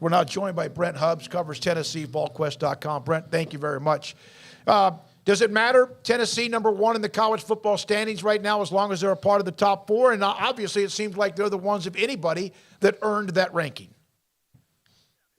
We're now joined by Brent Hubbs, covers Tennessee, VolQuest.com. Brent, thank you very much. Does it matter? Tennessee number one in the college football standings right now, as long as they're a part of the top four, and obviously it seems like they're the ones, of anybody, that earned that ranking.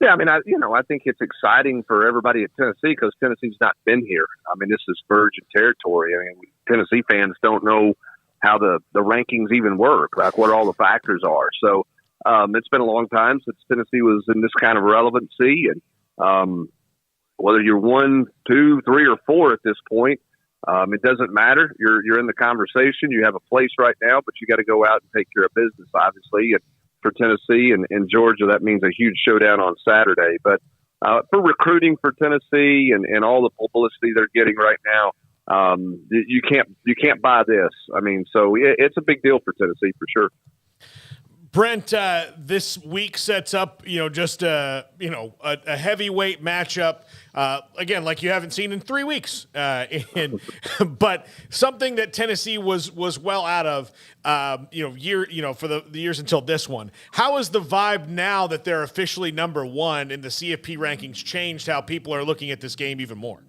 Yeah, I mean, I think it's exciting for everybody at Tennessee because Tennessee's not been here. I mean, this is virgin territory. I mean, Tennessee fans don't know how the rankings even work, like what all the factors are. So it's been a long time since Tennessee was in this kind of relevancy, and whether you're 1, 2, 3, or 4 at this point, it doesn't matter. You're in the conversation. You have a place right now, but you got to go out and take care of business, obviously. And for Tennessee and Georgia, that means a huge showdown on Saturday. But for recruiting for Tennessee and all the publicity they're getting right now, you can't buy this. I mean, so it's a big deal for Tennessee for sure. Brent, this week sets up, just a heavyweight matchup, again, like you haven't seen in 3 weeks. But something that Tennessee was well out of, for the years until this one. How is the vibe now that they're officially number one in the CFP rankings changed how people are looking at this game even more?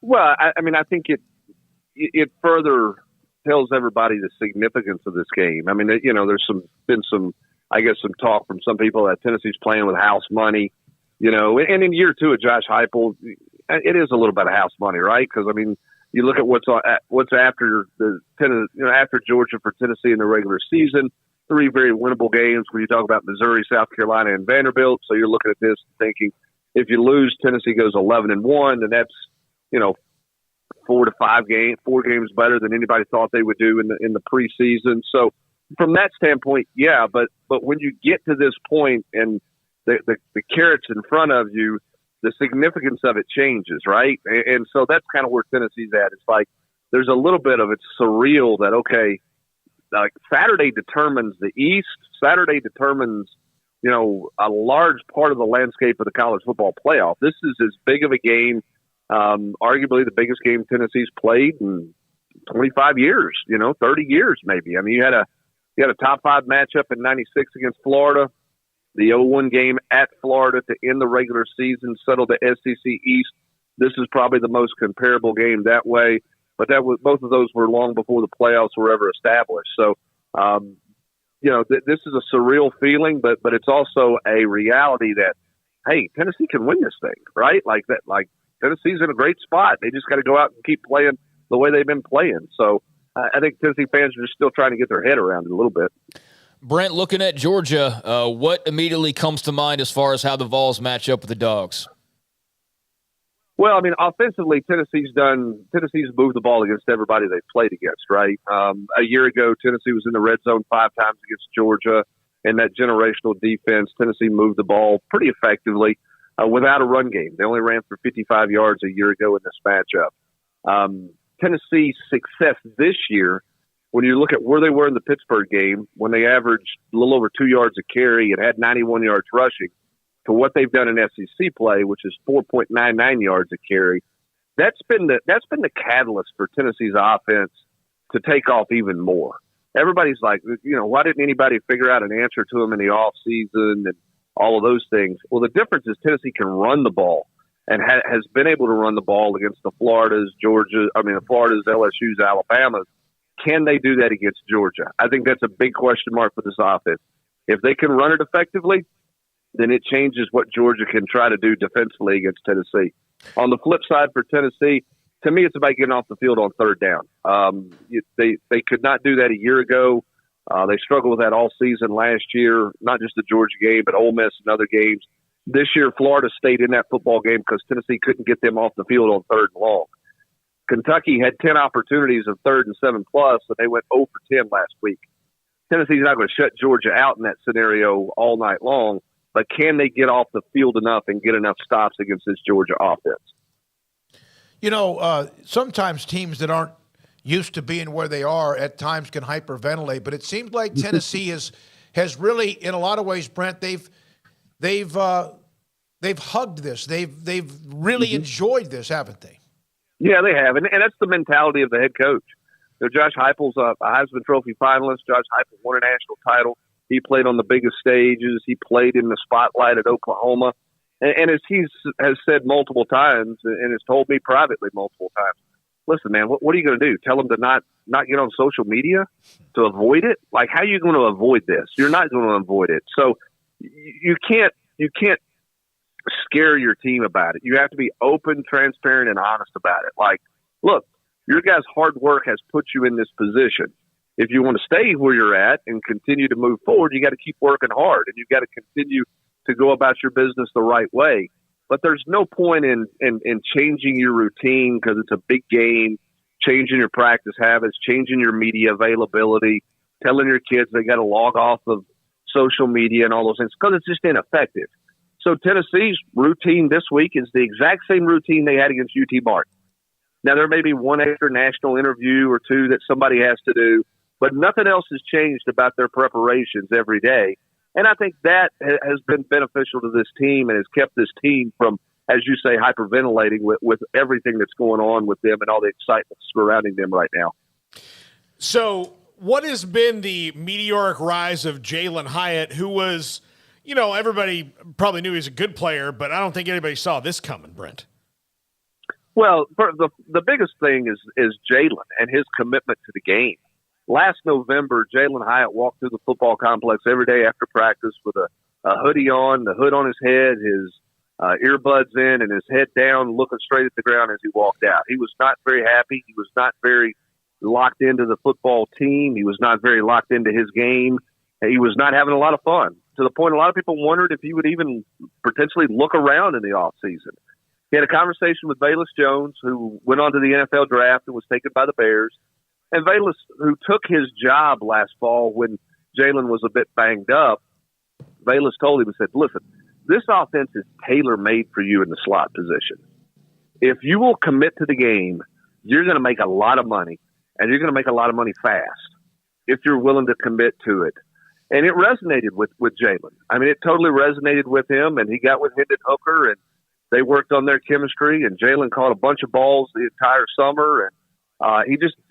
Well, I mean, I think it further tells everybody the significance of this game. I mean, there's been some talk from some people that Tennessee's playing with house money, and in year 2 of Josh Heupel, it is a little bit of house money, right? Because I mean, you look at what's after after Georgia for Tennessee in the regular season, 3 very winnable games. When you talk about Missouri, South Carolina, and Vanderbilt, so you're looking at this thinking if you lose, Tennessee goes 11-1, and that's 4 games better than anybody thought they would do in the preseason. So from that standpoint, yeah, but when you get to this point and the carrot's in front of you, the significance of it changes, right? And so that's kind of where Tennessee's at. It's like there's a little bit of it's surreal that, okay, like Saturday determines the East. Saturday determines, a large part of the landscape of the college football playoff. This is as big of a game, arguably the biggest game Tennessee's played in 25 years, 30 years maybe. I mean, you had a top 5 matchup in 96 against Florida, the 0-1 game at Florida to end the regular season, settle the SEC East. This is probably the most comparable game that way, but both of those were long before the playoffs were ever established. So, this is a surreal feeling, but it's also a reality that, hey, Tennessee can win this thing, right? Like Tennessee's in a great spot. They just got to go out and keep playing the way they've been playing. So I think Tennessee fans are just still trying to get their head around it a little bit. Brent, looking at Georgia, what immediately comes to mind as far as how the Vols match up with the Dogs? Well, I mean, offensively, Tennessee's moved the ball against everybody they've played against, right? A year ago, Tennessee was in the red zone 5 times against Georgia, and that generational defense, Tennessee moved the ball pretty effectively. Without a run game. They only ran for 55 yards a year ago in this matchup. Tennessee's success this year, when you look at where they were in the Pittsburgh game, when they averaged a little over 2 yards a carry and had 91 yards rushing, to what they've done in SEC play, which is 4.99 yards a carry, that's been the catalyst for Tennessee's offense to take off even more. Everybody's like, why didn't anybody figure out an answer to them in the offseason and all of those things? Well, the difference is Tennessee can run the ball and has been able to run the ball against the Floridas, LSU's, Alabama's. Can they do that against Georgia? I think that's a big question mark for this offense. If they can run it effectively, then it changes what Georgia can try to do defensively against Tennessee. On the flip side for Tennessee, to me, it's about getting off the field on 3rd down. They could not do that a year ago. They struggled with that all season last year, not just the Georgia game, but Ole Miss and other games. This year, Florida stayed in that football game because Tennessee couldn't get them off the field on 3rd and long. Kentucky had 10 opportunities of 3rd and 7+, and they went 0 for 10 last week. Tennessee's not going to shut Georgia out in that scenario all night long, but can they get off the field enough and get enough stops against this Georgia offense? Sometimes teams that aren't used to being where they are at times can hyperventilate, but it seems like Tennessee has really, in a lot of ways, Brent, they've hugged this. They've really enjoyed this, haven't they? Yeah, they have, and that's the mentality of the head coach. Josh Heupel's a Heisman Trophy finalist. Josh Heupel won a national title. He played on the biggest stages. He played in the spotlight at Oklahoma. And as he has said multiple times and has told me privately multiple times, listen, man, what are you going to do? Tell him to not get on social media to avoid it? Like, how are you going to avoid this? You're not going to avoid it. So you can't scare your team about it. You have to be open, transparent, and honest about it. Like, look, your guys' hard work has put you in this position. If you want to stay where you're at and continue to move forward, you got to keep working hard, and you've got to continue to go about your business the right way. But there's no point in changing your routine because it's a big game, changing your practice habits, changing your media availability, telling your kids they got to log off of social media and all those things because it's just ineffective. So Tennessee's routine this week is the exact same routine they had against UT Martin. Now, there may be one extra national interview or two that somebody has to do, but nothing else has changed about their preparations every day. And I think that has been beneficial to this team and has kept this team from, as you say, hyperventilating with everything that's going on with them and all the excitement surrounding them right now. So what has been the meteoric rise of Jalen Hyatt, who was, everybody probably knew he was a good player, but I don't think anybody saw this coming, Brent. Well, the biggest thing is Jalen and his commitment to the game. Last November, Jalen Hyatt walked through the football complex every day after practice with a hoodie on, the hood on his head, his earbuds in, and his head down, looking straight at the ground as he walked out. He was not very happy. He was not very locked into the football team. He was not very locked into his game. He was not having a lot of fun, to the point a lot of people wondered if he would even potentially look around in the offseason. He had a conversation with Bayless Jones, who went on to the NFL draft and was taken by the Bears. And Bayless, who took his job last fall when Jalen was a bit banged up, Bayless told him and said, listen, this offense is tailor-made for you in the slot position. If you will commit to the game, you're going to make a lot of money, and you're going to make a lot of money fast if you're willing to commit to it. And it resonated with Jalen. I mean, it totally resonated with him, and he got with Hendon Hooker, and they worked on their chemistry, and Jalen caught a bunch of balls the entire summer, and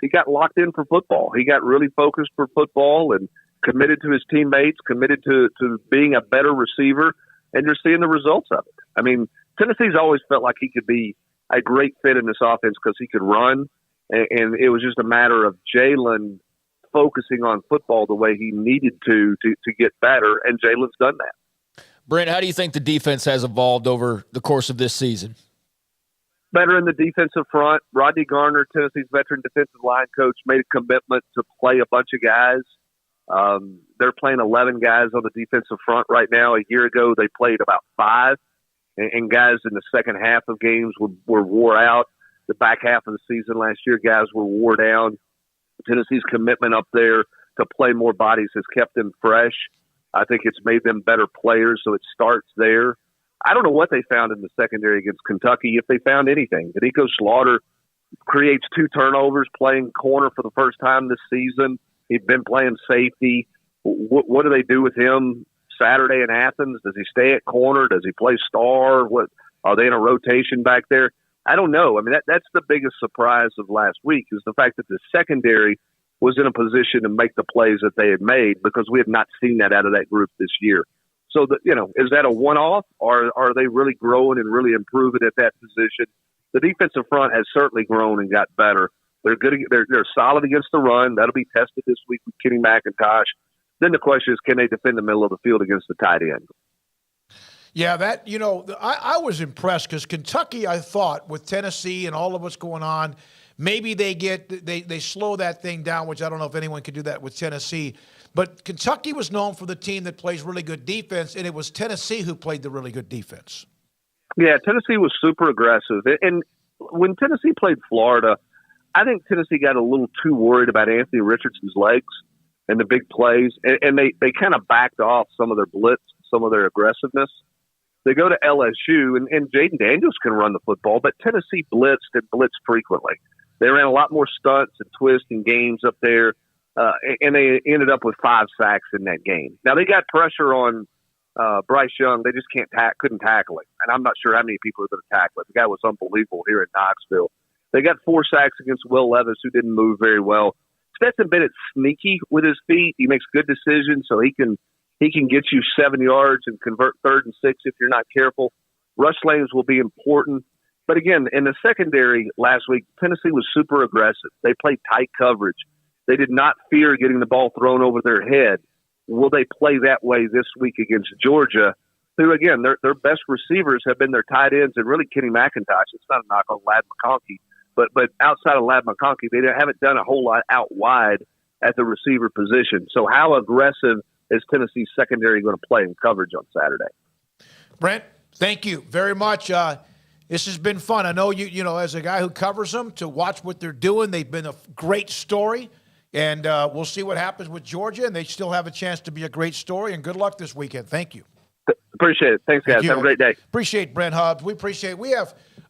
he got locked in for football. He got really focused for football and committed to his teammates, committed to being a better receiver, and you're seeing the results of it. I mean, Tennessee's always felt like he could be a great fit in this offense because he could run, and it was just a matter of Jalen focusing on football the way he needed to get better, and Jalen's done that. Brent, how do you think the defense has evolved over the course of this season? Better in the defensive front. Rodney Garner, Tennessee's veteran defensive line coach, made a commitment to play a bunch of guys. They're playing 11 guys on the defensive front right now. A year ago, they played about 5, and guys in the second half of games were wore out. The back half of the season last year, guys were wore down. Tennessee's commitment up there to play more bodies has kept them fresh. I think it's made them better players, so it starts there. I don't know what they found in the secondary against Kentucky, if they found anything. Nico Slaughter creates 2 turnovers playing corner for the first time this season. He'd been playing safety. What do they do with him Saturday in Athens? Does he stay at corner? Does he play star? What are they in a rotation back there? I don't know. I mean, that's the biggest surprise of last week is the fact that the secondary was in a position to make the plays that they had made because we have not seen that out of that group this year. So, is that a one-off, or are they really growing and really improving at that position? The defensive front has certainly grown and got better. They're good. They're solid against the run. That'll be tested this week with Kenny McIntosh. Then the question is, can they defend the middle of the field against the tight end? Yeah, I was impressed because Kentucky, I thought, with Tennessee and all of what's going on, maybe they slow that thing down, which I don't know if anyone could do that with Tennessee. But Kentucky was known for the team that plays really good defense, and it was Tennessee who played the really good defense. Yeah, Tennessee was super aggressive. And when Tennessee played Florida, I think Tennessee got a little too worried about Anthony Richardson's legs and the big plays, and they kind of backed off some of their blitz, some of their aggressiveness. They go to LSU, and Jaden Daniels can run the football, but Tennessee blitzed and blitzed frequently. They ran a lot more stunts and twists and games up there. And they ended up with 5 sacks in that game. Now they got pressure on Bryce Young. They just couldn't tackle him. And I'm not sure how many people are going to tackle it. The guy was unbelievable here in Knoxville. They got 4 sacks against Will Levis, who didn't move very well. Stetson Bennett's sneaky with his feet. He makes good decisions, so he can get you 7 yards and convert 3rd and 6 if you're not careful. Rush lanes will be important. But again, in the secondary last week, Tennessee was super aggressive. They played tight coverage. They did not fear getting the ball thrown over their head. Will they play that way this week against Georgia, who, again, their best receivers have been their tight ends and really Kenny McIntosh. It's not a knock on Ladd McConkey, but outside of Ladd McConkey, they haven't done a whole lot out wide at the receiver position. So how aggressive is Tennessee's secondary going to play in coverage on Saturday? Brent, thank you very much. This has been fun. I know you know, as a guy who covers them, to watch what they're doing. They've been a great story, and we'll see what happens with Georgia, and they still have a chance to be a great story, and good luck this weekend. Thank you. Appreciate it. Thanks, guys. Have a great day. Appreciate Brent Hubbs. We have